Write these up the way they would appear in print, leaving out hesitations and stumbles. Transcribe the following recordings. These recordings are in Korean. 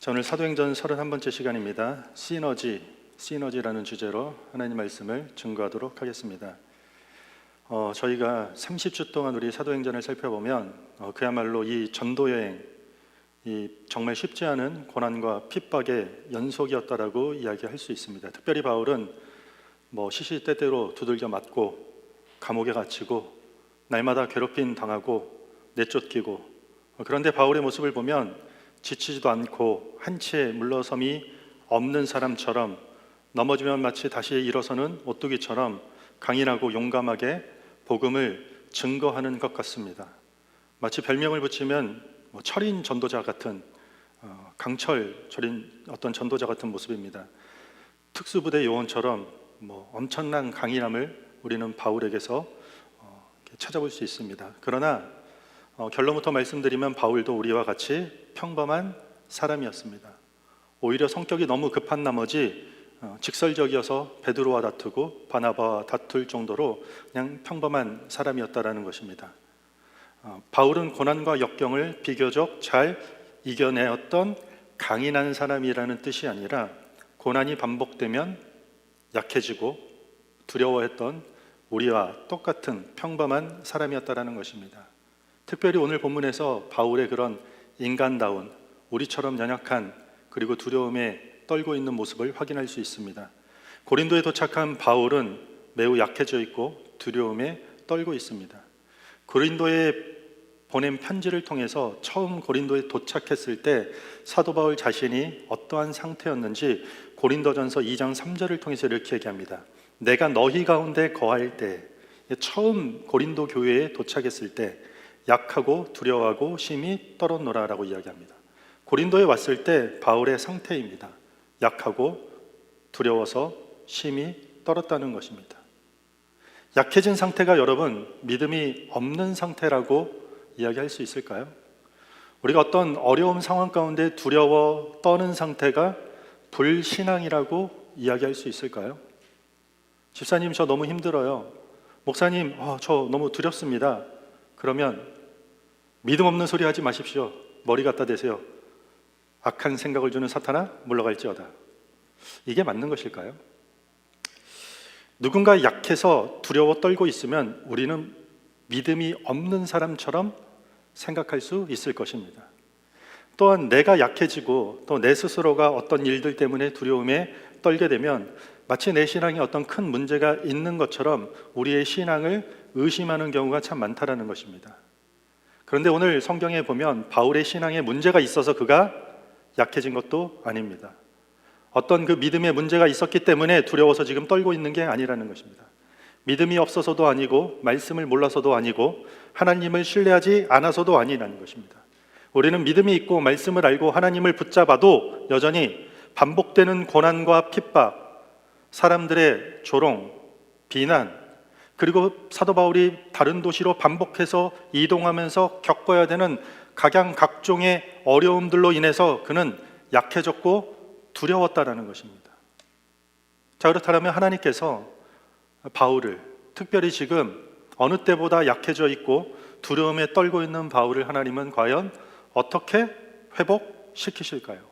자, 오늘 사도행전 31번째 시간입니다. 시너지라는 주제로 하나님 말씀을 증거하도록 하겠습니다. 저희가 30주 동안 우리 사도행전을 살펴보면 그야말로 이 전도여행, 이 정말 쉽지 않은 고난과 핍박의 연속이었다라고 이야기할 수 있습니다. 특별히 바울은 시시때때로 두들겨 맞고 감옥에 갇히고 날마다 괴롭힘 당하고 내쫓기고, 그런데 바울의 모습을 보면 지치지도 않고 한치의 물러섬이 없는 사람처럼, 넘어지면 마치 다시 일어서는 오뚜기처럼 강인하고 용감하게 복음을 증거하는 것 같습니다. 마치 별명을 붙이면 철인 전도자 같은, 강철 철인 어떤 전도자 같은 모습입니다. 특수부대 요원처럼 엄청난 강인함을 우리는 바울에게서 찾아볼 수 있습니다. 그러나 결론부터 말씀드리면 바울도 우리와 같이 평범한 사람이었습니다. 오히려 성격이 너무 급한 나머지 직설적이어서 베드로와 다투고 바나바와 다툴 정도로 그냥 평범한 사람이었다라는 것입니다. 바울은 고난과 역경을 비교적 잘 이겨내었던 강인한 사람이라는 뜻이 아니라, 고난이 반복되면 약해지고 두려워했던 우리와 똑같은 평범한 사람이었다라는 것입니다. 특별히 오늘 본문에서 바울의 그런 인간다운, 우리처럼 연약한, 그리고 두려움에 떨고 있는 모습을 확인할 수 있습니다. 고린도에 도착한 바울은 매우 약해져 있고 두려움에 떨고 있습니다. 고린도에 보낸 편지를 통해서 처음 고린도에 도착했을 때 사도 바울 자신이 어떠한 상태였는지 고린도전서 2장 3절을 통해서 이렇게 얘기합니다. 내가 너희 가운데 거할 때, 처음 고린도 교회에 도착했을 때 약하고 두려워하고 심히 떨었노라라고 이야기합니다. 고린도에 왔을 때 바울의 상태입니다. 약하고 두려워서 심히 떨었다는 것입니다. 약해진 상태가 여러분 믿음이 없는 상태라고 이야기할 수 있을까요? 우리가 어떤 어려운 상황 가운데 두려워 떠는 상태가 불신앙이라고 이야기할 수 있을까요? 집사님, 저 너무 힘들어요. 목사님, 저 너무 두렵습니다. 그러면 믿음 없는 소리 하지 마십시오. 머리 갖다 대세요. 악한 생각을 주는 사탄아, 물러갈지어다. 이게 맞는 것일까요? 누군가 약해서 두려워 떨고 있으면 우리는 믿음이 없는 사람처럼 생각할 수 있을 것입니다. 또한 내가 약해지고 또 내 스스로가 어떤 일들 때문에 두려움에 떨게 되면 마치 내 신앙에 어떤 큰 문제가 있는 것처럼 우리의 신앙을 의심하는 경우가 참 많다라는 것입니다. 그런데 오늘 성경에 보면 바울의 신앙에 문제가 있어서 그가 약해진 것도 아닙니다. 어떤 그 믿음에 문제가 있었기 때문에 두려워서 지금 떨고 있는 게 아니라는 것입니다. 믿음이 없어서도 아니고 말씀을 몰라서도 아니고 하나님을 신뢰하지 않아서도 아니라는 것입니다. 우리는 믿음이 있고 말씀을 알고 하나님을 붙잡아도 여전히 반복되는 고난과 핍박, 사람들의 조롱, 비난, 그리고 사도 바울이 다른 도시로 반복해서 이동하면서 겪어야 되는 각양각종의 어려움들로 인해서 그는 약해졌고 두려웠다라는 것입니다. 자, 그렇다면 하나님께서 바울을, 특별히 지금 어느 때보다 약해져 있고 두려움에 떨고 있는 바울을 하나님은 과연 어떻게 회복시키실까요?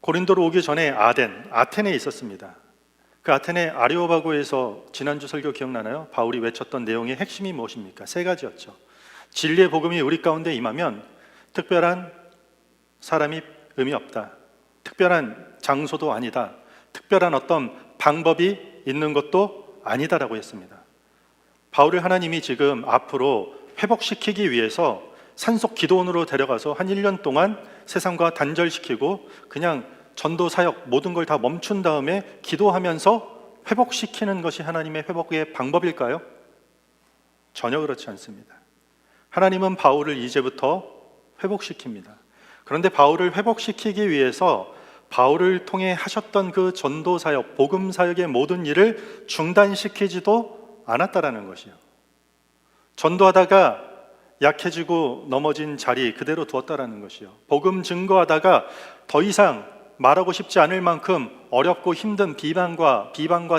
고린도로 오기 전에 아텐에 있었습니다. 그 아테네 아레오바고에서 지난주 설교 기억나나요? 바울이 외쳤던 내용의 핵심이 무엇입니까? 3가지였죠. 진리의 복음이 우리 가운데 임하면 특별한 사람이 의미 없다. 특별한 장소도 아니다. 특별한 어떤 방법이 있는 것도 아니다라고 했습니다. 바울을 하나님이 지금 앞으로 회복시키기 위해서 산속 기도원으로 데려가서 한 1년 동안 세상과 단절시키고 그냥 전도 사역 모든 걸 다 멈춘 다음에 기도하면서 회복시키는 것이 하나님의 회복의 방법일까요? 전혀 그렇지 않습니다. 하나님은 바울을 이제부터 회복시킵니다. 그런데 바울을 회복시키기 위해서 바울을 통해 하셨던 그 전도 사역, 복음 사역의 모든 일을 중단시키지도 않았다라는 것이요. 전도하다가 약해지고 넘어진 자리 그대로 두었다라는 것이요. 복음 증거하다가 더 이상 말하고 싶지 않을 만큼 어렵고 힘든 비방과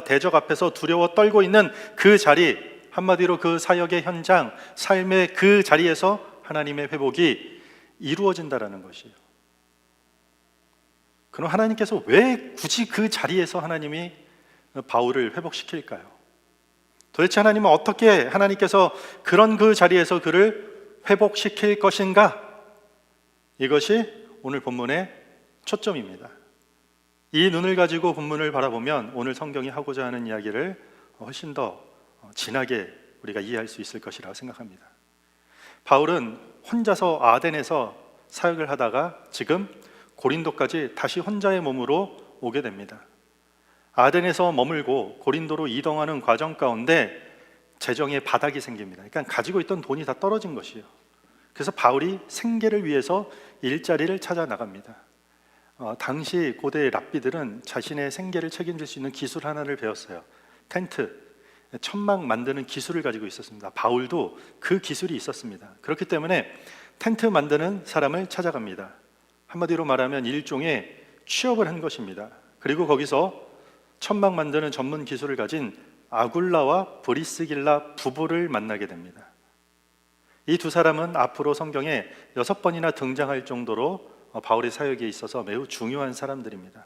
대적 앞에서 두려워 떨고 있는 그 자리, 한마디로 그 사역의 현장, 삶의 그 자리에서 하나님의 회복이 이루어진다라는 것이에요. 그럼 하나님께서 왜 굳이 그 자리에서 하나님이 바울을 회복시킬까요? 도대체 하나님은 어떻게 하나님께서 그런 그 자리에서 그를 회복시킬 것인가? 이것이 오늘 본문의 초점입니다. 이 눈을 가지고 본문을 바라보면 오늘 성경이 하고자 하는 이야기를 훨씬 더 진하게 우리가 이해할 수 있을 것이라고 생각합니다. 바울은 혼자서 아덴에서 사역을 하다가 지금 고린도까지 다시 혼자의 몸으로 오게 됩니다. 아덴에서 머물고 고린도로 이동하는 과정 가운데 재정에 바닥이 생깁니다. 그러니까 가지고 있던 돈이 다 떨어진 것이에요. 그래서 바울이 생계를 위해서 일자리를 찾아 나갑니다. 당시 고대 랍비들은 자신의 생계를 책임질 수 있는 기술 하나를 배웠어요. 텐트, 천막 만드는 기술을 가지고 있었습니다. 바울도 그 기술이 있었습니다. 그렇기 때문에 텐트 만드는 사람을 찾아갑니다. 한마디로 말하면 일종의 취업을 한 것입니다. 그리고 거기서 천막 만드는 전문 기술을 가진 아굴라와 브리스길라 부부를 만나게 됩니다. 이 두 사람은 앞으로 성경에 6번이나 등장할 정도로 바울의 사역에 있어서 매우 중요한 사람들입니다.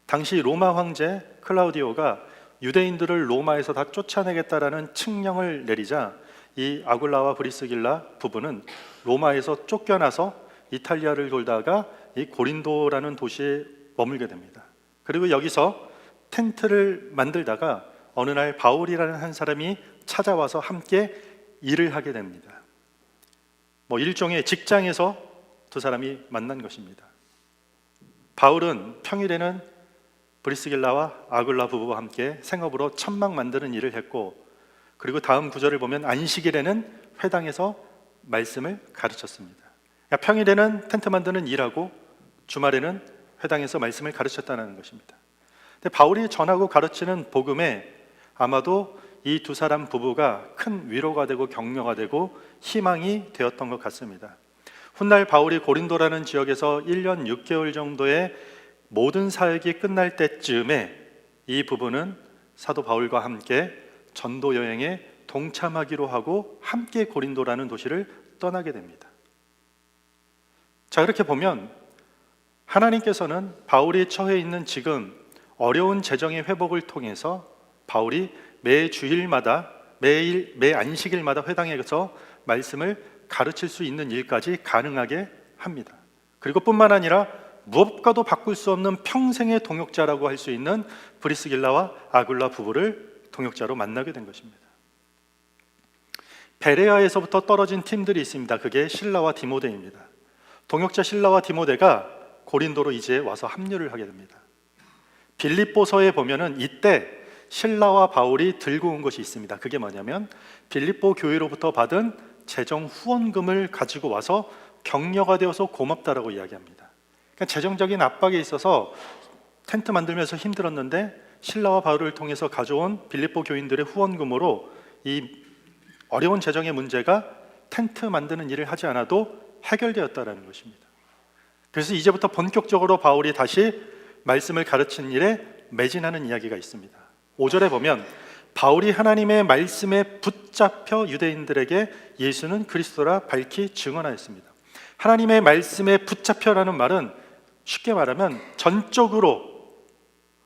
당시 로마 황제 클라우디오가 유대인들을 로마에서 다 쫓아내겠다라는 칙령을 내리자 이 아굴라와 브리스길라 부부는 로마에서 쫓겨나서 이탈리아를 돌다가 이 고린도라는 도시에 머물게 됩니다. 그리고 여기서 텐트를 만들다가 어느 날 바울이라는 한 사람이 찾아와서 함께 일을 하게 됩니다. 일종의 직장에서 두 사람이 만난 것입니다. 바울은 평일에는 브리스길라와 아굴라 부부와 함께 생업으로 천막 만드는 일을 했고, 그리고 다음 구절을 보면 안식일에는 회당에서 말씀을 가르쳤습니다. 그러니까 평일에는 텐트 만드는 일하고 주말에는 회당에서 말씀을 가르쳤다는 것입니다. 근데 바울이 전하고 가르치는 복음에 아마도 이 두 사람 부부가 큰 위로가 되고 격려가 되고 희망이 되었던 것 같습니다. 훗날 바울이 고린도라는 지역에서 1년 6개월 정도의 모든 사역이 끝날 때쯤에 이 부부는 사도 바울과 함께 전도 여행에 동참하기로 하고 함께 고린도라는 도시를 떠나게 됩니다. 자, 그렇게 보면 하나님께서는 바울이 처해 있는 지금 어려운 재정의 회복을 통해서 바울이 매 주일마다 매 안식일마다 회당에 가서 말씀을 가르칠 수 있는 일까지 가능하게 합니다. 그리고 뿐만 아니라 무엇과도 바꿀 수 없는 평생의 동역자라고 할 수 있는 브리스길라와 아굴라 부부를 동역자로 만나게 된 것입니다. 베레아에서부터 떨어진 팀들이 있습니다. 그게 실라와 디모데입니다. 동역자 실라와 디모데가 고린도로 이제 와서 합류를 하게 됩니다. 빌립보서에 보면은 이때 실라와 바울이 들고 온 것이 있습니다. 그게 뭐냐면 빌립보 교회로부터 받은 재정 후원금을 가지고 와서 격려가 되어서 고맙다라고 이야기합니다. 그러니까 재정적인 압박에 있어서 텐트 만들면서 힘들었는데 실라와 바울을 통해서 가져온 빌립보 교인들의 후원금으로 이 어려운 재정의 문제가 텐트 만드는 일을 하지 않아도 해결되었다라는 것입니다. 그래서 이제부터 본격적으로 바울이 다시 말씀을 가르치는 일에 매진하는 이야기가 있습니다. 5절에 보면 바울이 하나님의 말씀에 붙잡혀 유대인들에게 예수는 그리스도라 밝히 증언하였습니다. 하나님의 말씀에 붙잡혀라는 말은 쉽게 말하면 전적으로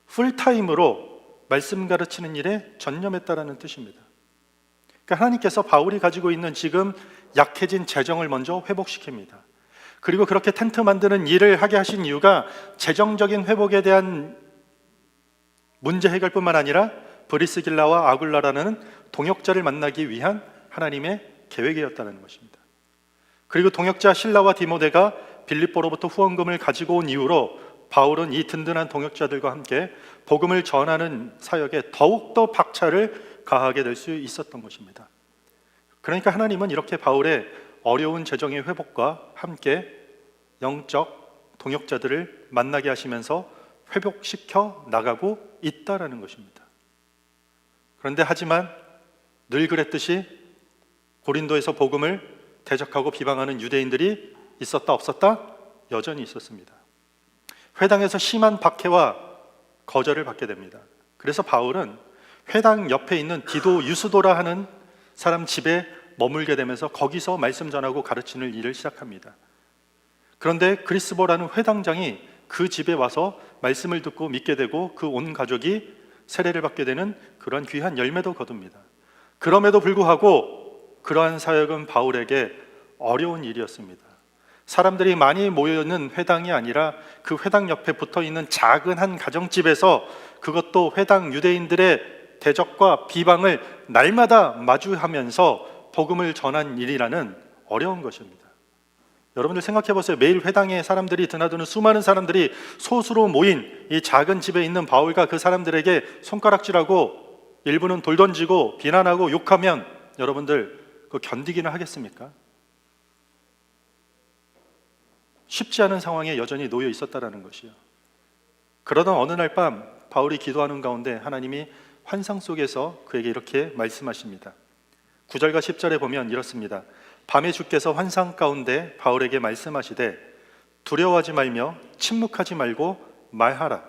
풀타임으로 말씀 가르치는 일에 전념했다라는 뜻입니다. 그러니까 하나님께서 바울이 가지고 있는 지금 약해진 재정을 먼저 회복시킵니다. 그리고 그렇게 텐트 만드는 일을 하게 하신 이유가 재정적인 회복에 대한 문제 해결뿐만 아니라 브리스길라와 아굴라라는 동역자를 만나기 위한 하나님의 계획이었다는 것입니다. 그리고 동역자 실라와 디모데가 빌립보로부터 후원금을 가지고 온 이후로 바울은 이 든든한 동역자들과 함께 복음을 전하는 사역에 더욱더 박차를 가하게 될 수 있었던 것입니다. 그러니까 하나님은 이렇게 바울의 어려운 재정의 회복과 함께 영적 동역자들을 만나게 하시면서 회복시켜 나가고 있다라는 것입니다. 그런데 하지만 늘 그랬듯이 고린도에서 복음을 대적하고 비방하는 유대인들이 있었다 없었다? 여전히 있었습니다. 회당에서 심한 박해와 거절을 받게 됩니다. 그래서 바울은 회당 옆에 있는 디도 유스도라 하는 사람 집에 머물게 되면서 거기서 말씀 전하고 가르치는 일을 시작합니다. 그런데 그리스보라는 회당장이 그 집에 와서 말씀을 듣고 믿게 되고 그 온 가족이 세례를 받게 되는 그러한 귀한 열매도 거둡니다. 그럼에도 불구하고 그러한 사역은 바울에게 어려운 일이었습니다. 사람들이 많이 모여있는 회당이 아니라 그 회당 옆에 붙어있는 작은 한 가정집에서, 그것도 회당 유대인들의 대적과 비방을 날마다 마주하면서 복음을 전한 일이라는 어려운 것입니다. 여러분들 생각해 보세요. 매일 회당에 사람들이 드나드는 수많은 사람들이 소수로 모인 이 작은 집에 있는 바울과 그 사람들에게 손가락질하고 일부는 돌 던지고 비난하고 욕하면 여러분들 그거 견디기는 하겠습니까? 쉽지 않은 상황에 여전히 놓여 있었다라는 것이요. 그러던 어느 날 밤 바울이 기도하는 가운데 하나님이 환상 속에서 그에게 이렇게 말씀하십니다. 9절과 10절에 보면 이렇습니다. 밤에 주께서 환상 가운데 바울에게 말씀하시되 두려워하지 말며 침묵하지 말고 말하라.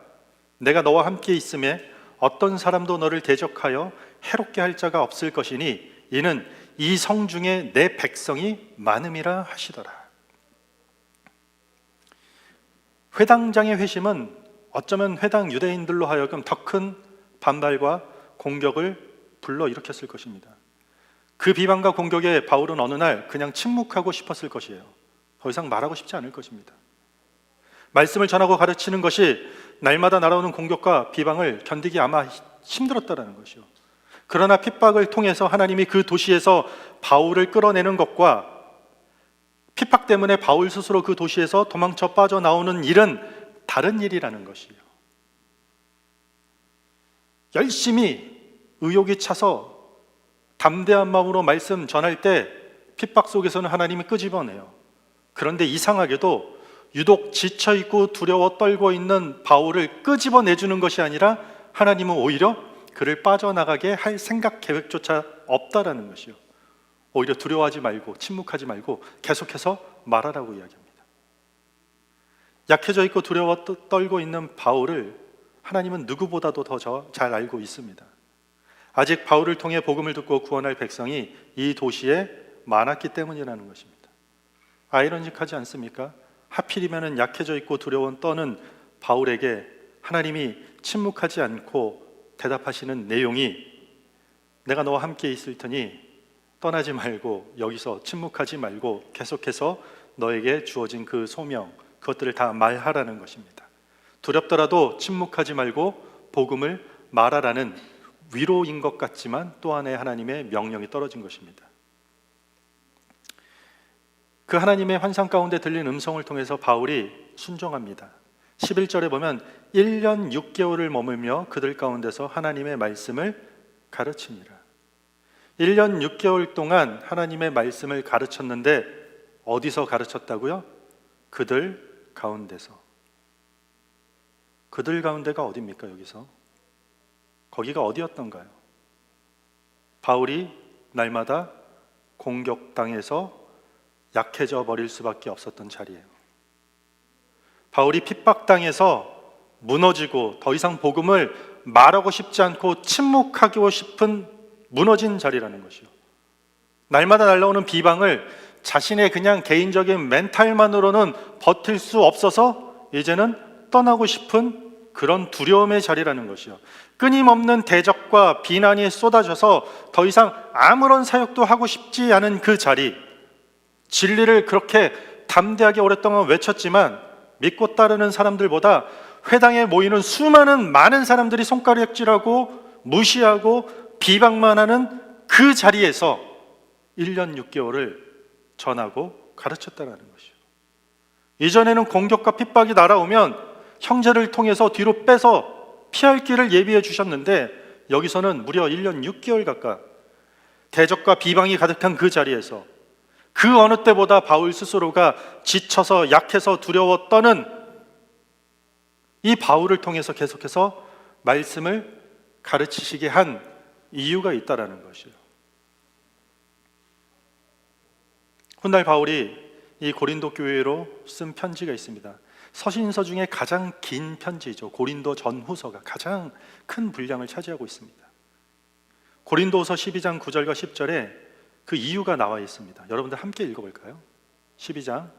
내가 너와 함께 있음에 어떤 사람도 너를 대적하여 해롭게 할 자가 없을 것이니 이는 이 성 중에 내 백성이 많음이라 하시더라. 회당장의 회심은 어쩌면 회당 유대인들로 하여금 더 큰 반발과 공격을 불러일으켰을 것입니다. 그 비방과 공격에 바울은 어느 날 그냥 침묵하고 싶었을 것이에요. 더 이상 말하고 싶지 않을 것입니다. 말씀을 전하고 가르치는 것이 날마다 날아오는 공격과 비방을 견디기 아마 힘들었다라는 것이요. 그러나 핍박을 통해서 하나님이 그 도시에서 바울을 끌어내는 것과 핍박 때문에 바울 스스로 그 도시에서 도망쳐 빠져나오는 일은 다른 일이라는 것이에요. 열심히 의욕이 차서 담대한 마음으로 말씀 전할 때 핍박 속에서는 하나님이 끄집어내요. 그런데 이상하게도 유독 지쳐있고 두려워 떨고 있는 바울을 끄집어내주는 것이 아니라 하나님은 오히려 그를 빠져나가게 할 생각 계획조차 없다라는 것이요. 오히려 두려워하지 말고 침묵하지 말고 계속해서 말하라고 이야기합니다. 약해져 있고 두려워 떨고 있는 바울을 하나님은 누구보다도 더 잘 알고 있습니다. 아직 바울을 통해 복음을 듣고 구원할 백성이 이 도시에 많았기 때문이라는 것입니다. 아이러니하지 않습니까? 하필이면 약해져 있고 두려워 떠는 바울에게 하나님이 침묵하지 않고 대답하시는 내용이 내가 너와 함께 있을 테니 떠나지 말고 여기서 침묵하지 말고 계속해서 너에게 주어진 그 소명, 그것들을 다 말하라는 것입니다. 두렵더라도 침묵하지 말고 복음을 말하라는 위로인 것 같지만 또 하나의 하나님의 명령이 떨어진 것입니다. 그 하나님의 환상 가운데 들린 음성을 통해서 바울이 순종합니다. 11절에 보면 1년 6개월을 머물며 그들 가운데서 하나님의 말씀을 가르치니라. 1년 6개월 동안 하나님의 말씀을 가르쳤는데 어디서 가르쳤다고요? 그들 가운데서. 그들 가운데가 어디입니까? 여기서 거기가 어디였던가요? 바울이 날마다 공격당해서 약해져 버릴 수밖에 없었던 자리예요. 바울이 핍박당해서 무너지고 더 이상 복음을 말하고 싶지 않고 침묵하고 싶은 무너진 자리라는 것이요. 날마다 날라오는 비방을 자신의 그냥 개인적인 멘탈만으로는 버틸 수 없어서 이제는 떠나고 싶은 그런 두려움의 자리라는 것이요. 끊임없는 대적과 비난이 쏟아져서 더 이상 아무런 사역도 하고 싶지 않은 그 자리, 진리를 그렇게 담대하게 오랫동안 외쳤지만 믿고 따르는 사람들보다 회당에 모이는 수많은 많은 사람들이 손가락질하고 무시하고 비방만 하는 그 자리에서 1년 6개월을 전하고 가르쳤다는 것이요. 이전에는 공격과 핍박이 날아오면 형제를 통해서 뒤로 빼서 피할 길을 예비해 주셨는데 여기서는 무려 1년 6개월 가까이 대적과 비방이 가득한 그 자리에서 그 어느 때보다 바울 스스로가 지쳐서 약해서 두려워 떠는 이 바울을 통해서 계속해서 말씀을 가르치시게 한 이유가 있다라는 것이에요. 훗날 바울이 이 고린도 교회로 쓴 편지가 있습니다. 서신서 중에 가장 긴 편지죠. 고린도 전후서가 가장 큰 분량을 차지하고 있습니다. 고린도서 12장 9절과 10절에 그 이유가 나와 있습니다. 여러분들 함께 읽어볼까요? 12장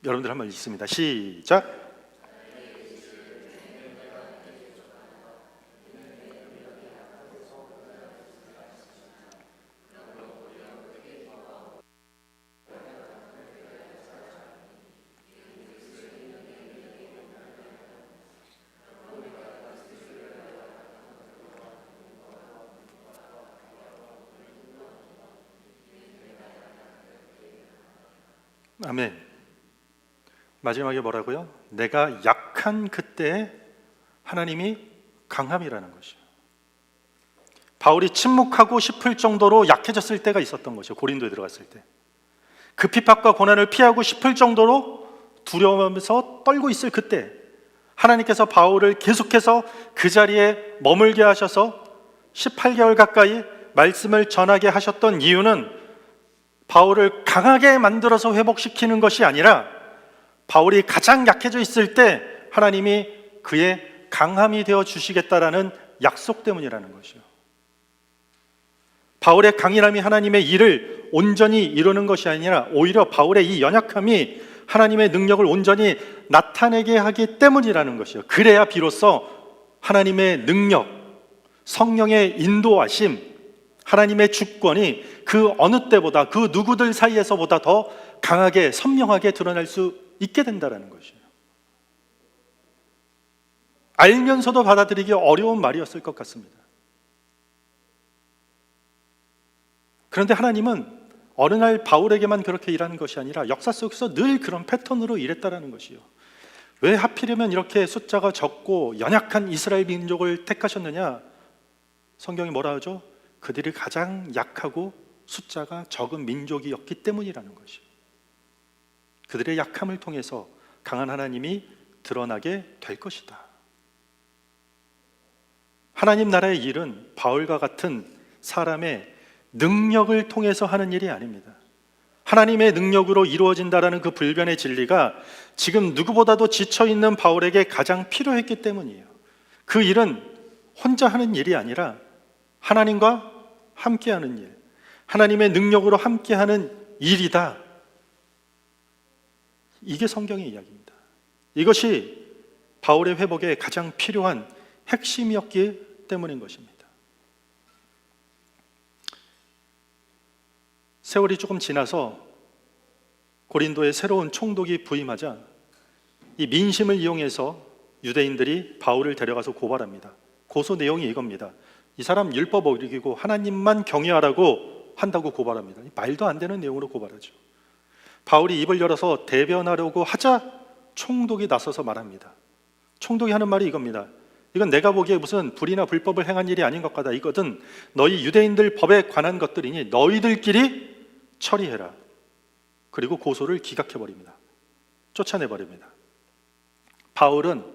여러분들 한번 읽습니다. 시작. 아멘. 마지막에 뭐라고요? 내가 약한 그때에 하나님이 강함이라는 것이요. 바울이 침묵하고 싶을 정도로 약해졌을 때가 있었던 거죠. 고린도에 들어갔을 때. 그 핍박과 고난을 피하고 싶을 정도로 두려워하면서 떨고 있을 그때 하나님께서 바울을 계속해서 그 자리에 머물게 하셔서 18개월 가까이 말씀을 전하게 하셨던 이유는 바울을 강하게 만들어서 회복시키는 것이 아니라 바울이 가장 약해져 있을 때 하나님이 그의 강함이 되어 주시겠다라는 약속 때문이라는 것이요. 바울의 강인함이 하나님의 일을 온전히 이루는 것이 아니라 오히려 바울의 이 연약함이 하나님의 능력을 온전히 나타내게 하기 때문이라는 것이요. 그래야 비로소 하나님의 능력, 성령의 인도하심, 하나님의 주권이 그 어느 때보다 그 누구들 사이에서보다 더 강하게 선명하게 드러날 수 있게 된다는 것이에요. 알면서도 받아들이기 어려운 말이었을 것 같습니다. 그런데 하나님은 어느 날 바울에게만 그렇게 일하는 것이 아니라 역사 속에서 늘 그런 패턴으로 일했다는 것이요. 왜 하필이면 이렇게 숫자가 적고 연약한 이스라엘 민족을 택하셨느냐? 성경이 뭐라 하죠? 그들이 가장 약하고 숫자가 적은 민족이었기 때문이라는 것이요. 그들의 약함을 통해서 강한 하나님이 드러나게 될 것이다. 하나님 나라의 일은 바울과 같은 사람의 능력을 통해서 하는 일이 아닙니다. 하나님의 능력으로 이루어진다라는 그 불변의 진리가 지금 누구보다도 지쳐있는 바울에게 가장 필요했기 때문이에요. 그 일은 혼자 하는 일이 아니라 하나님과 함께하는 일, 하나님의 능력으로 함께하는 일이다. 이게 성경의 이야기입니다. 이것이 바울의 회복에 가장 필요한 핵심이었기 때문인 것입니다. 세월이 조금 지나서 고린도에 새로운 총독이 부임하자 이 민심을 이용해서 유대인들이 바울을 데려가서 고발합니다. 고소 내용이 이겁니다. 이 사람 율법 어기고 하나님만 경외하라고 한다고 고발합니다. 말도 안 되는 내용으로 고발하죠. 바울이 입을 열어서 대변하려고 하자 총독이 나서서 말합니다. 총독이 하는 말이 이겁니다. 이건 내가 보기에 무슨 불이나 불법을 행한 일이 아닌 것 같다. 이것은 너희 유대인들 법에 관한 것들이니 너희들끼리 처리해라. 그리고 고소를 기각해버립니다. 쫓아내버립니다. 바울은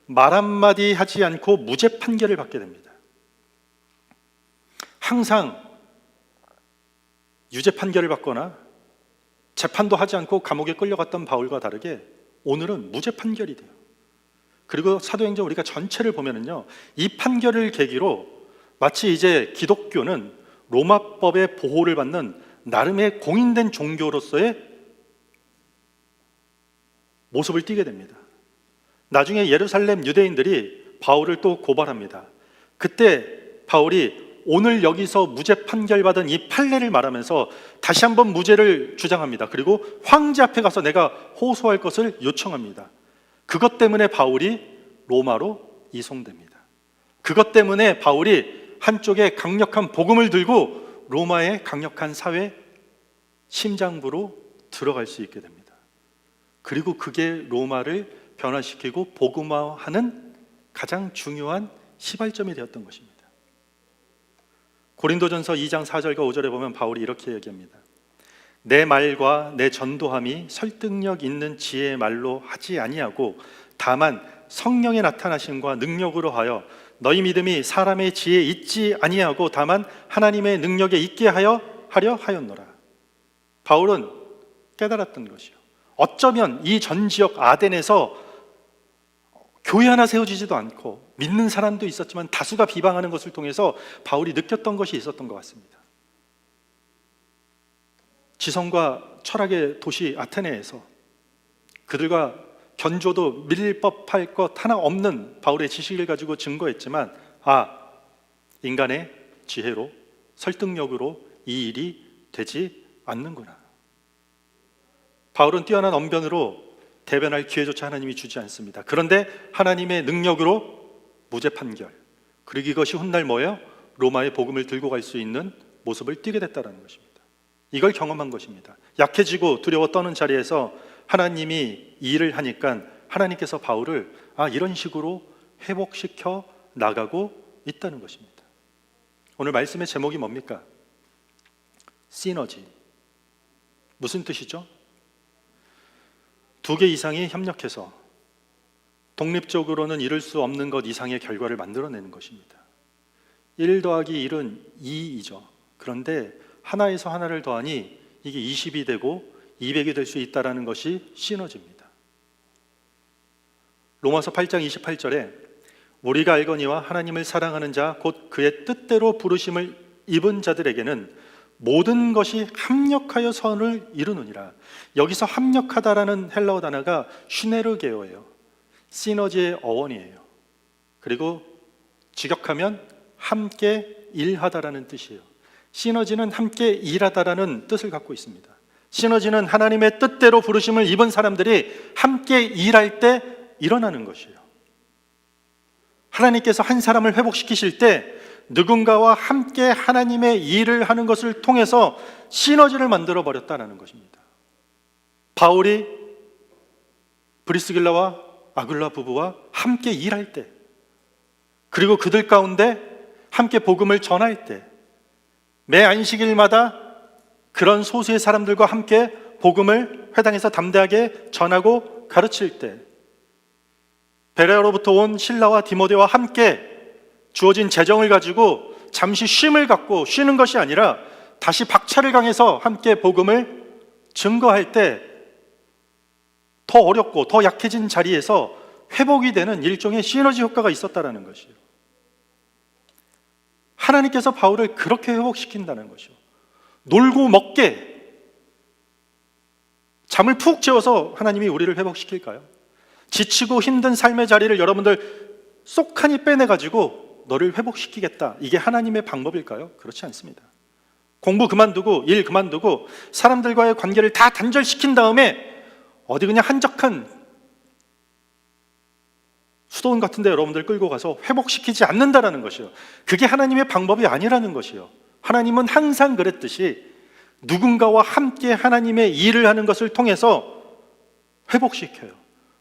말 한마디 하지 않고 무죄 판결을 받게 됩니다. 항상 유죄 판결을 받거나 재판도 하지 않고 감옥에 끌려갔던 바울과 다르게 오늘은 무죄 판결이 돼요. 그리고 사도행전 우리가 전체를 보면은요, 이 판결을 계기로 마치 이제 기독교는 로마법의 보호를 받는 나름의 공인된 종교로서의 모습을 띠게 됩니다. 나중에 예루살렘 유대인들이 바울을 또 고발합니다. 그때 바울이 오늘 여기서 무죄 판결받은 이 판례를 말하면서 다시 한번 무죄를 주장합니다. 그리고 황제 앞에 가서 내가 호소할 것을 요청합니다. 그것 때문에 바울이 로마로 이송됩니다. 그것 때문에 바울이 한쪽에 강력한 복음을 들고 로마의 강력한 사회 심장부로 들어갈 수 있게 됩니다. 그리고 그게 로마를 변화시키고 복음화하는 가장 중요한 시발점이 되었던 것입니다. 고린도전서 2장 4절과 5절에 보면 바울이 이렇게 얘기합니다. 내 말과 내 전도함이 설득력 있는 지혜의 말로 하지 아니하고 다만 성령의 나타나심과 능력으로 하여 너희 믿음이 사람의 지혜에 있지 아니하고 다만 하나님의 능력에 있게 하려 하였노라. 바울은 깨달았던 것이요. 어쩌면 이 전 지역 아덴에서 교회 하나 세워지지도 않고 믿는 사람도 있었지만 다수가 비방하는 것을 통해서 바울이 느꼈던 것이 있었던 것 같습니다. 지성과 철학의 도시 아테네에서 그들과 견조도 밀릴 법할 것 하나 없는 바울의 지식을 가지고 증거했지만 인간의 지혜로 설득력으로 이 일이 되지 않는구나. 바울은 뛰어난 언변으로 대변할 기회조차 하나님이 주지 않습니다. 그런데 하나님의 능력으로 무죄 판결, 그리고 이것이 훗날 뭐예요? 로마의 복음을 들고 갈 수 있는 모습을 띠게 됐다는 것입니다. 이걸 경험한 것입니다. 약해지고 두려워 떠는 자리에서 하나님이 일을 하니까 하나님께서 바울을 이런 식으로 회복시켜 나가고 있다는 것입니다. 오늘 말씀의 제목이 뭡니까? 시너지. 무슨 뜻이죠? 두 개 이상이 협력해서 독립적으로는 이룰 수 없는 것 이상의 결과를 만들어내는 것입니다. 1 더하기 1은 2이죠. 그런데 하나에서 하나를 더하니 이게 20이 되고 200이 될 수 있다는 것이 시너지입니다. 로마서 8장 28절에 우리가 알거니와 하나님을 사랑하는 자 곧 그의 뜻대로 부르심을 입은 자들에게는 모든 것이 합력하여 선을 이루느니라. 여기서 합력하다라는 헬라어 단어가 슈네르게오예요. 시너지의 어원이에요. 그리고 직역하면 함께 일하다라는 뜻이에요. 시너지는 함께 일하다라는 뜻을 갖고 있습니다. 시너지는 하나님의 뜻대로 부르심을 입은 사람들이 함께 일할 때 일어나는 것이에요. 하나님께서 한 사람을 회복시키실 때 누군가와 함께 하나님의 일을 하는 것을 통해서 시너지를 만들어 버렸다는 것입니다. 바울이 브리스길라와 아굴라 부부와 함께 일할 때, 그리고 그들 가운데 함께 복음을 전할 때, 매 안식일마다 그런 소수의 사람들과 함께 복음을 회당에서 담대하게 전하고 가르칠 때, 베레아로부터 온 실라와 디모데와 함께 주어진 재정을 가지고 잠시 쉼을 갖고 쉬는 것이 아니라 다시 박차를 강해서 함께 복음을 증거할 때 더 어렵고 더 약해진 자리에서 회복이 되는 일종의 시너지 효과가 있었다는 것이에요. 하나님께서 바울을 그렇게 회복시킨다는 것이요. 놀고 먹게, 잠을 푹 재워서 하나님이 우리를 회복시킬까요? 지치고 힘든 삶의 자리를 여러분들 쏙하니 빼내가지고 너를 회복시키겠다, 이게 하나님의 방법일까요? 그렇지 않습니다. 공부 그만두고 일 그만두고 사람들과의 관계를 다 단절시킨 다음에 어디 그냥 한적한 수도원 같은 데 여러분들 끌고 가서 회복시키지 않는다라는 것이요. 그게 하나님의 방법이 아니라는 것이요. 하나님은 항상 그랬듯이 누군가와 함께 하나님의 일을 하는 것을 통해서 회복시켜요.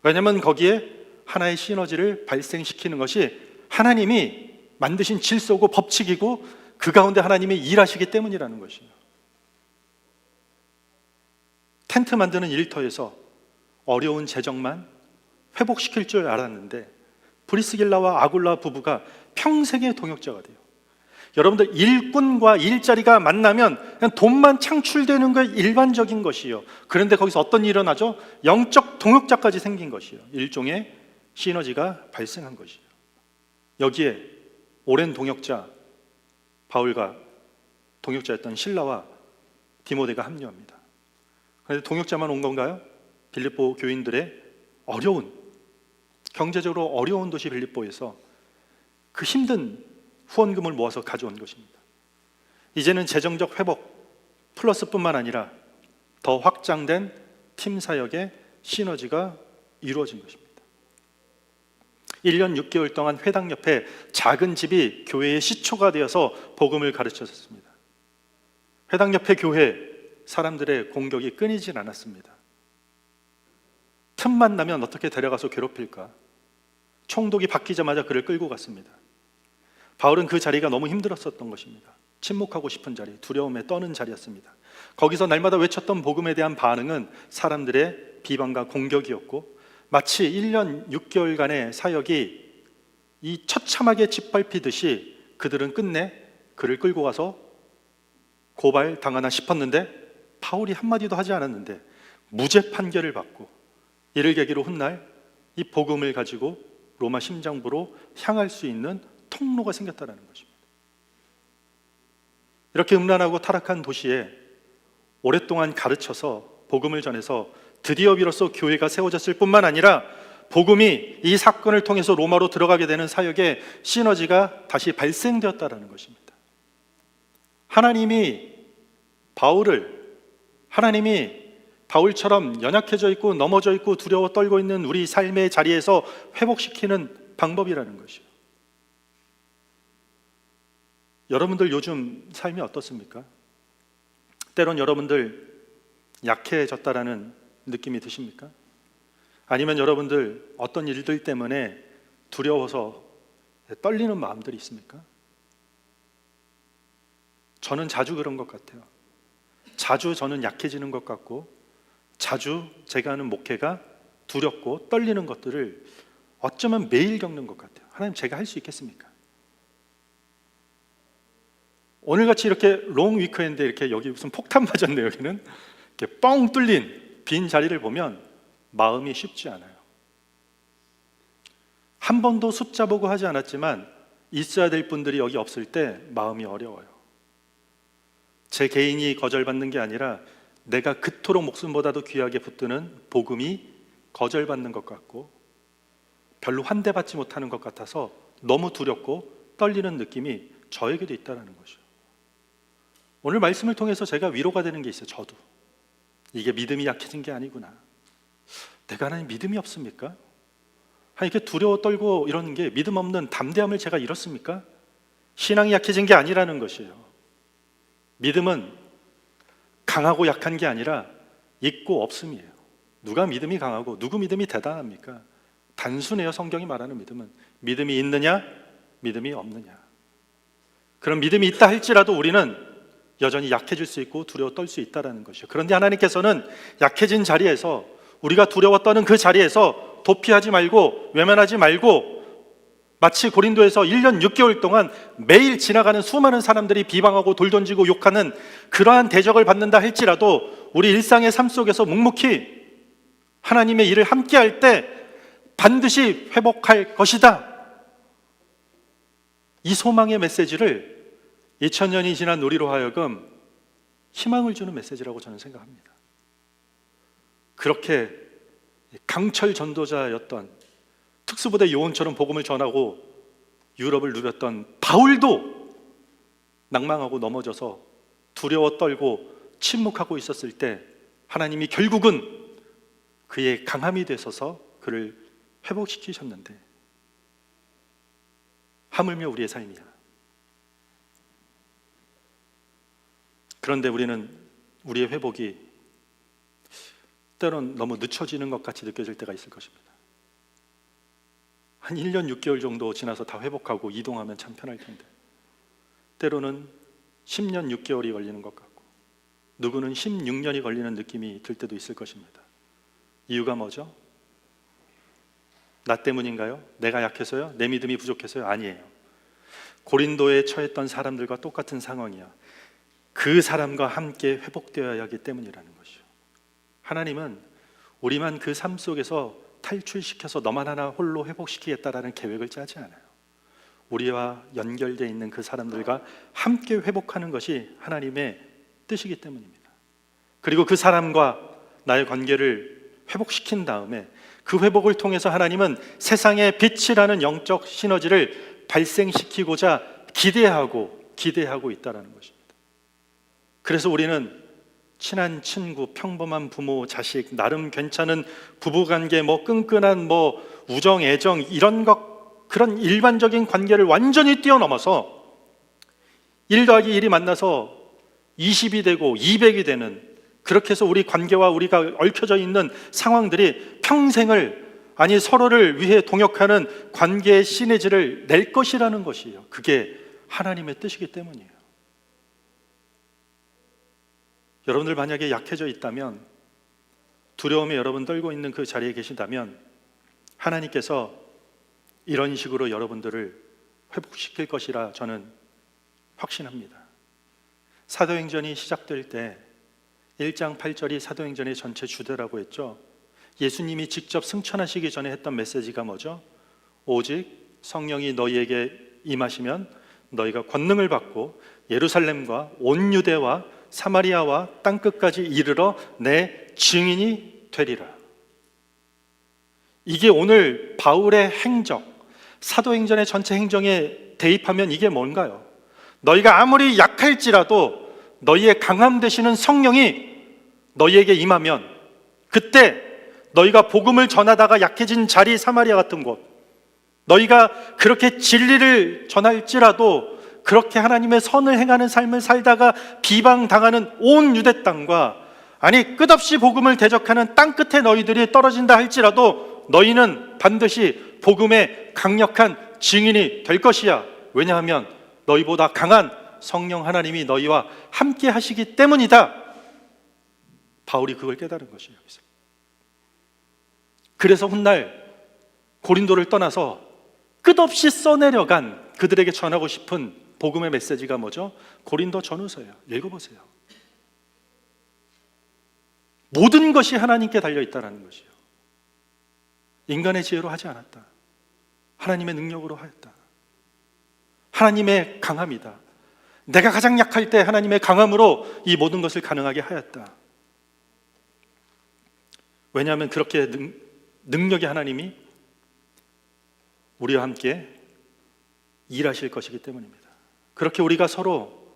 왜냐하면 거기에 하나의 시너지를 발생시키는 것이 하나님이 만드신 질서고 법칙이고 그 가운데 하나님이 일하시기 때문이라는 것이에요. 텐트 만드는 일터에서 어려운 재정만 회복시킬 줄 알았는데 브리스길라와 아굴라 부부가 평생의 동역자가 돼요. 여러분들, 일꾼과 일자리가 만나면 그냥 돈만 창출되는 게 일반적인 것이에요. 그런데 거기서 어떤 일이 일어나죠? 영적 동역자까지 생긴 것이에요. 일종의 시너지가 발생한 것이에요. 여기에 오랜 동역자 바울과 동역자였던 실라와 디모데가 합류합니다. 그런데 동역자만 온 건가요? 빌립보 교인들의 어려운, 경제적으로 어려운 도시 빌립보에서 그 힘든 후원금을 모아서 가져온 것입니다. 이제는 재정적 회복 플러스뿐만 아니라 더 확장된 팀 사역의 시너지가 이루어진 것입니다. 1년 6개월 동안 회당 옆에 작은 집이 교회의 시초가 되어서 복음을 가르쳤습니다. 회당 옆에 교회 사람들의 공격이 끊이질 않았습니다. 틈만 나면 어떻게 데려가서 괴롭힐까? 총독이 바뀌자마자 그를 끌고 갔습니다. 바울은 그 자리가 너무 힘들었었던 것입니다. 침묵하고 싶은 자리, 두려움에 떠는 자리였습니다. 거기서 날마다 외쳤던 복음에 대한 반응은 사람들의 비방과 공격이었고, 마치 1년 6개월간의 사역이 이 처참하게 짓밟히듯이 그들은 끝내 그를 끌고 가서 고발당하나 싶었는데 바울이 한마디도 하지 않았는데 무죄 판결을 받고 이를 계기로 훗날 이 복음을 가지고 로마 심장부로 향할 수 있는 통로가 생겼다는 것입니다. 이렇게 음란하고 타락한 도시에 오랫동안 가르쳐서 복음을 전해서 드디어 비로소 교회가 세워졌을 뿐만 아니라 복음이 이 사건을 통해서 로마로 들어가게 되는 사역의 시너지가 다시 발생되었다라는 것입니다. 하나님이 바울처럼 연약해져 있고 넘어져 있고 두려워 떨고 있는 우리 삶의 자리에서 회복시키는 방법이라는 것이요. 여러분들 요즘 삶이 어떻습니까? 때론 여러분들 약해졌다라는 느낌이 드십니까? 아니면 여러분들 어떤 일들 때문에 두려워서 떨리는 마음들이 있습니까? 저는 자주 그런 것 같아요. 자주 저는 약해지는 것 같고, 자주 제가 하는 목회가 두렵고 떨리는 것들을 어쩌면 매일 겪는 것 같아요. 하나님, 제가 할 수 있겠습니까? 오늘같이 이렇게 롱 위크엔드 이렇게 여기 무슨 폭탄 맞았네요. 여기는 이렇게 뻥 뚫린 빈 자리를 보면 마음이 쉽지 않아요. 한 번도 숫자 보고 하지 않았지만 있어야 될 분들이 여기 없을 때 마음이 어려워요. 제 개인이 거절받는 게 아니라 내가 그토록 목숨보다도 귀하게 붙드는 복음이 거절받는 것 같고 별로 환대받지 못하는 것 같아서 너무 두렵고 떨리는 느낌이 저에게도 있다는 것이죠. 오늘 말씀을 통해서 제가 위로가 되는 게 있어요. 저도 이게 믿음이 약해진 게 아니구나. 내가 하나님 믿음이 없습니까? 이렇게 두려워 떨고 이러는 게 믿음 없는 담대함을 제가 잃었습니까? 신앙이 약해진 게 아니라는 것이에요. 믿음은 강하고 약한 게 아니라 있고 없음이에요. 누가 믿음이 강하고 누구 믿음이 대단합니까? 단순해요. 성경이 말하는 믿음은. 믿음이 있느냐, 믿음이 없느냐. 그런 믿음이 있다 할지라도 우리는 여전히 약해질 수 있고 두려워 떨 수 있다는 것이죠. 그런데 하나님께서는 약해진 자리에서, 우리가 두려워 떠는 그 자리에서 도피하지 말고 외면하지 말고, 마치 고린도에서 1년 6개월 동안 매일 지나가는 수많은 사람들이 비방하고 돌 던지고 욕하는 그러한 대적을 받는다 할지라도 우리 일상의 삶 속에서 묵묵히 하나님의 일을 함께 할 때 반드시 회복할 것이다. 이 소망의 메시지를 2000년이 지난 우리로 하여금 희망을 주는 메시지라고 저는 생각합니다. 그렇게 강철 전도자였던 특수부대 요원처럼 복음을 전하고 유럽을 누볐던 바울도 낭망하고 넘어져서 두려워 떨고 침묵하고 있었을 때 하나님이 결국은 그의 강함이 되셔서 그를 회복시키셨는데, 하물며 우리의 삶이야. 그런데 우리는 우리의 회복이 때론 너무 늦춰지는 것 같이 느껴질 때가 있을 것입니다. 한 1년 6개월 정도 지나서 다 회복하고 이동하면 참 편할 텐데 때로는 10년 6개월이 걸리는 것 같고 누구는 16년이 걸리는 느낌이 들 때도 있을 것입니다. 이유가 뭐죠? 나 때문인가요? 내가 약해서요? 내 믿음이 부족해서요? 아니에요. 고린도에 처했던 사람들과 똑같은 상황이야. 그 사람과 함께 회복되어야 하기 때문이라는 것이죠. 하나님은 우리만 그 삶 속에서 탈출시켜서 너만 하나 홀로 회복시키겠다라는 계획을 짜지 않아요. 우리와 연결되어 있는 그 사람들과 함께 회복하는 것이 하나님의 뜻이기 때문입니다. 그리고 그 사람과 나의 관계를 회복시킨 다음에 그 회복을 통해서 하나님은 세상의 빛이라는 영적 시너지를 발생시키고자 기대하고 있다는 것입니다. 그래서 우리는 친한 친구, 평범한 부모, 자식, 나름 괜찮은 부부관계, 끈끈한 우정, 애정 이런 것, 그런 일반적인 관계를 완전히 뛰어넘어서 1 더하기 1이 만나서 20이 되고 200이 되는, 그렇게 해서 우리 관계와 우리가 얽혀져 있는 상황들이 평생을, 아니 서로를 위해 동역하는 관계의 시너지를 낼 것이라는 것이에요. 그게 하나님의 뜻이기 때문이에요. 여러분들 만약에 약해져 있다면, 두려움에 여러분 떨고 있는 그 자리에 계신다면 하나님께서 이런 식으로 여러분들을 회복시킬 것이라 저는 확신합니다. 사도행전이 시작될 때 1장 8절이 사도행전의 전체 주제라고 했죠. 예수님이 직접 승천하시기 전에 했던 메시지가 뭐죠? 오직 성령이 너희에게 임하시면 너희가 권능을 받고 예루살렘과 온 유대와 사마리아와 땅끝까지 이르러 내 증인이 되리라. 이게 오늘 바울의 행적, 사도행전의 전체 행정에 대입하면 이게 뭔가요? 너희가 아무리 약할지라도 너희의 강함 되시는 성령이 너희에게 임하면, 그때 너희가 복음을 전하다가 약해진 자리 사마리아 같은 곳, 너희가 그렇게 진리를 전할지라도 그렇게 하나님의 선을 행하는 삶을 살다가 비방당하는 온 유대 땅과, 아니 끝없이 복음을 대적하는 땅 끝에 너희들이 떨어진다 할지라도 너희는 반드시 복음의 강력한 증인이 될 것이야. 왜냐하면 너희보다 강한 성령 하나님이 너희와 함께 하시기 때문이다. 바울이 그걸 깨달은 것이에요. 그래서 훗날 고린도를 떠나서 끝없이 써내려간 그들에게 전하고 싶은 복음의 메시지가 뭐죠? 고린도 전후서예요. 읽어보세요. 모든 것이 하나님께 달려있다는 것이요, 인간의 지혜로 하지 않았다. 하나님의 능력으로 하였다. 하나님의 강함이다. 내가 가장 약할 때 하나님의 강함으로 이 모든 것을 가능하게 하였다. 왜냐하면 그렇게 능력의 하나님이 우리와 함께 일하실 것이기 때문입니다. 그렇게 우리가 서로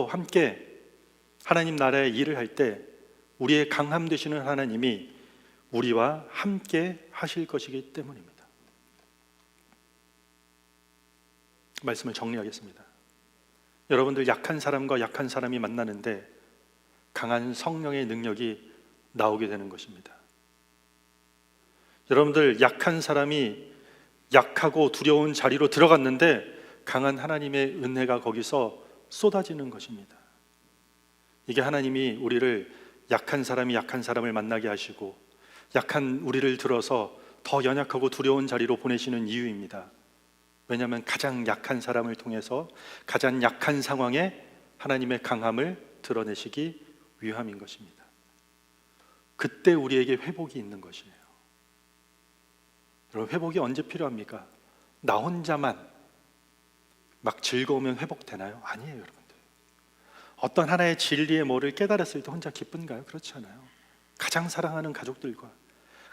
함께 하나님 나라의 일을 할 때 우리의 강함 되시는 하나님이 우리와 함께 하실 것이기 때문입니다. 말씀을 정리하겠습니다. 여러분들, 약한 사람과 약한 사람이 만나는데 강한 성령의 능력이 나오게 되는 것입니다. 여러분들, 약한 사람이 약하고 두려운 자리로 들어갔는데 강한 하나님의 은혜가 거기서 쏟아지는 것입니다. 이게 하나님이 우리를 약한 사람이 약한 사람을 만나게 하시고 약한 우리를 들어서 더 연약하고 두려운 자리로 보내시는 이유입니다. 왜냐하면 가장 약한 사람을 통해서 가장 약한 상황에 하나님의 강함을 드러내시기 위함인 것입니다. 그때 우리에게 회복이 있는 것이에요. 여러분, 회복이 언제 필요합니까? 나 혼자만 막 즐거우면 회복되나요? 아니에요, 여러분들. 어떤 하나의 진리의 뭐를 깨달았을 때 혼자 기쁜가요? 그렇지 않아요. 가장 사랑하는 가족들과,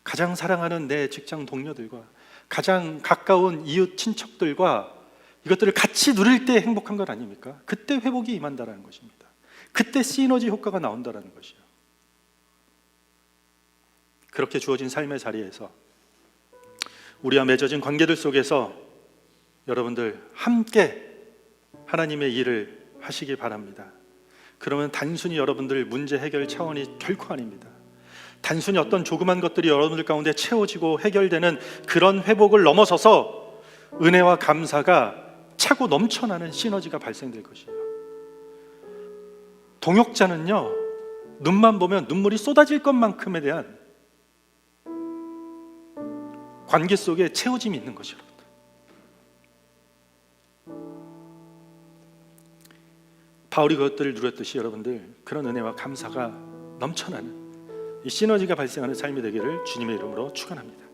가장 사랑하는 내 직장 동료들과, 가장 가까운 이웃 친척들과 이것들을 같이 누릴 때 행복한 것 아닙니까? 그때 회복이 임한다는 것입니다. 그때 시너지 효과가 나온다는 것이요. 그렇게 주어진 삶의 자리에서 우리와 맺어진 관계들 속에서 여러분들 함께 하나님의 일을 하시기 바랍니다. 그러면 단순히 여러분들 문제 해결 차원이 결코 아닙니다. 단순히 어떤 조그만 것들이 여러분들 가운데 채워지고 해결되는 그런 회복을 넘어서서 은혜와 감사가 차고 넘쳐나는 시너지가 발생될 것이에요. 동역자는요, 눈만 보면 눈물이 쏟아질 것만큼에 대한 관계 속에 채워짐이 있는 것이죠. 바울이 그것들을 누렸듯이 여러분들 그런 은혜와 감사가 넘쳐나는 이 시너지가 발생하는 삶이 되기를 주님의 이름으로 축원합니다.